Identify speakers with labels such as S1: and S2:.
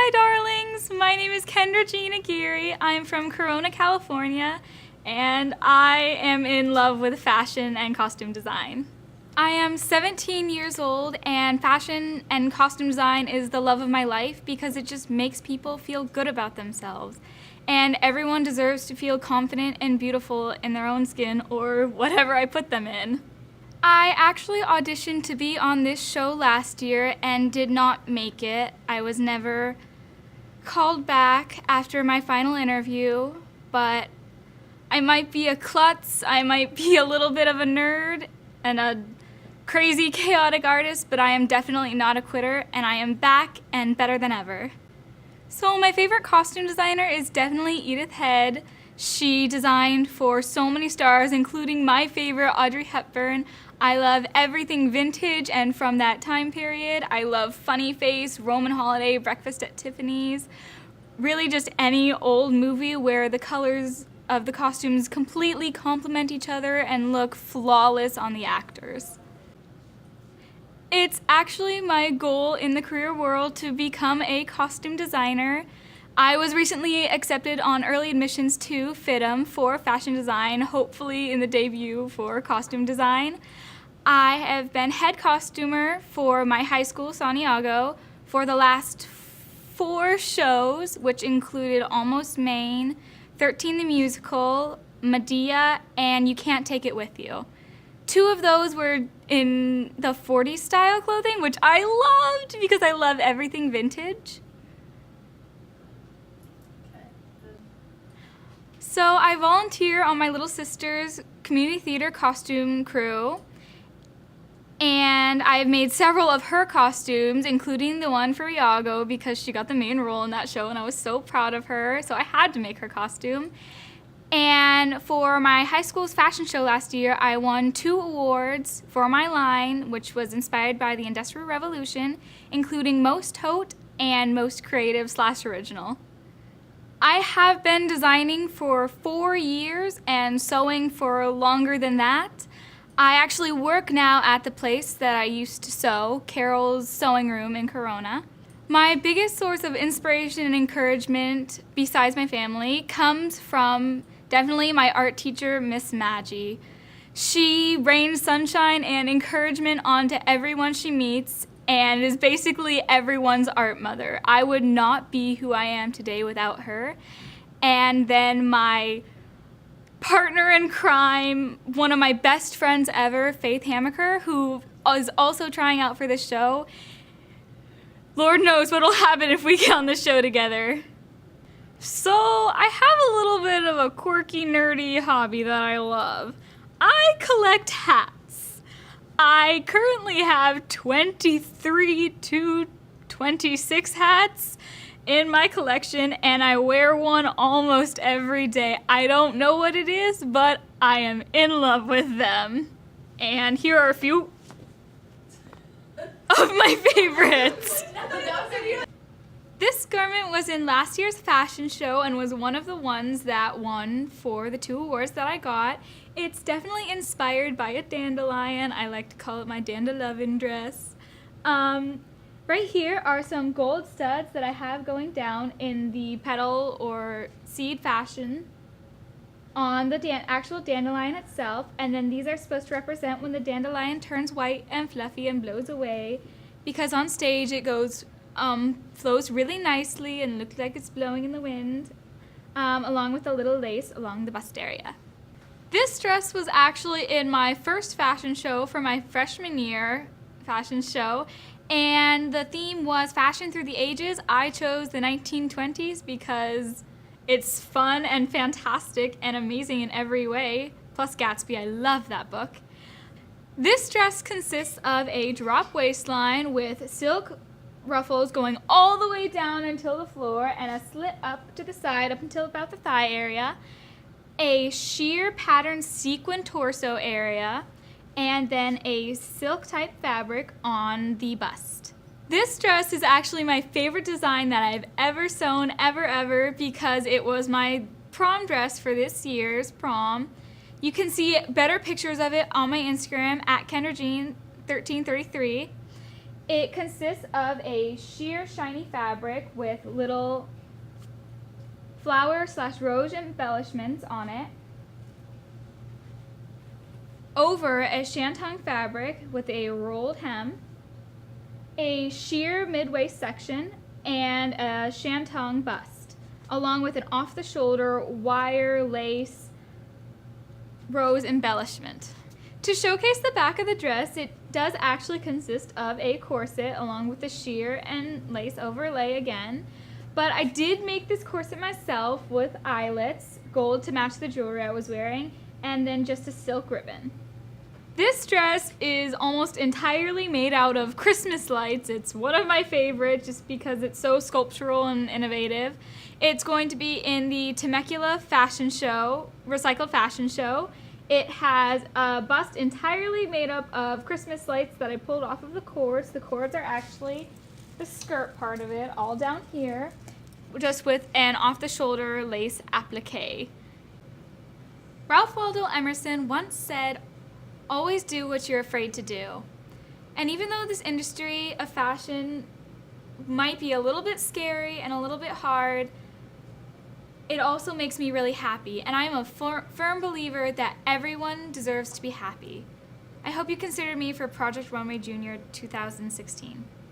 S1: Hi darlings, my name is Kendra Jean Aguirre. I'm from Corona, California, and I am in love with fashion and costume design. I am 17 years old, and fashion and costume design is the love of my life because it just makes people feel good about themselves. And everyone deserves to feel confident and beautiful in their own skin or whatever I put them in. I actually auditioned to be on this show last year and did not make it. I was never called back after my final interview, but I might be a klutz, I might be a little bit of a nerd and a crazy chaotic artist, but I am definitely not a quitter, and I am back and better than ever. So my favorite costume designer is definitely Edith Head. She designed for so many stars, including my favorite, Audrey Hepburn. I love everything vintage and from that time period. I love Funny Face, Roman Holiday, Breakfast at Tiffany's. Really just any old movie where the colors of the costumes completely complement each other and look flawless on the actors. It's actually my goal in the career world to become a costume designer. I was recently accepted on early admissions to FITM for fashion design, hopefully in the debut for costume design. I have been head costumer for my high school, Santiago, for the last 4 shows, which included Almost Maine, 13 the Musical, Medea, and You Can't Take It With You. 2 of those were in the 40s style clothing, which I loved because I love everything vintage. So I volunteer on my little sister's community theater costume crew, and I've made several of her costumes, including the one for Iago because she got the main role in that show and I was so proud of her, so I had to make her costume. And for my high school's fashion show last year, I won 2 awards for my line, which was inspired by the Industrial Revolution, including Most Haute and Most Creative/Original. I have been designing for 4 years and sewing for longer than that. I actually work now at the place that I used to sew, Carol's Sewing Room in Corona. My biggest source of inspiration and encouragement, besides my family, comes from definitely my art teacher, Miss Maggie. She rains sunshine and encouragement onto everyone she meets and is basically everyone's art mother. I would not be who I am today without her. And then my partner in crime, one of my best friends ever, Faith Hamaker, who is also trying out for this show. Lord knows what'll happen if we get on the show together. So I have a little bit of a quirky, nerdy hobby that I love. I collect hats. I currently have 23 to 26 hats in my collection, and I wear one almost every day. I don't know what it is, but I am in love with them. And here are a few of my favorites. This garment was in last year's fashion show and was one of the ones that won for the 2 awards that I got. It's definitely inspired by a dandelion. I like to call it my dandelovin dress. Right here are some gold studs that I have going down in the petal or seed fashion on the actual dandelion itself, and then these are supposed to represent when the dandelion turns white and fluffy and blows away, because on stage it goes flows really nicely and looks like it's blowing in the wind, along with a little lace along the bust area. This dress was actually in my first fashion show for my freshman year fashion show, and the theme was fashion through the ages. I chose the 1920s because it's fun and fantastic and amazing in every way. Plus Gatsby, I love that book. This dress consists of a drop waistline with silk ruffles going all the way down until the floor and a slit up to the side up until about the thigh area, a sheer pattern sequin torso area, and then a silk type fabric on the bust. This dress is actually my favorite design that I've ever sewn, ever, because it was my prom dress for this year's prom. You can see better pictures of it on my Instagram at Kendra Jean 1333. It consists of a sheer shiny fabric with little flower/rose embellishments on it, over a shantung fabric with a rolled hem, a sheer mid-waist section, and a shantung bust, along with an off-the-shoulder wire lace rose embellishment. To showcase the back of the dress, it does actually consist of a corset along with the sheer and lace overlay again. But I did make this corset myself with eyelets, gold to match the jewelry I was wearing, and then just a silk ribbon. This dress is almost entirely made out of Christmas lights. It's one of my favorites just because it's so sculptural and innovative. It's going to be in the Temecula fashion show, recycled fashion show. It has a bust entirely made up of Christmas lights that I pulled off of the cords. The cords are actually the skirt part of it, all down here, just with an off-the-shoulder lace applique. Ralph Waldo Emerson once said, "Always do what you're afraid to do." And even though this industry of fashion might be a little bit scary and a little bit hard, it also makes me really happy, and I am a firm believer that everyone deserves to be happy. I hope you consider me for Project Runway Junior 2016.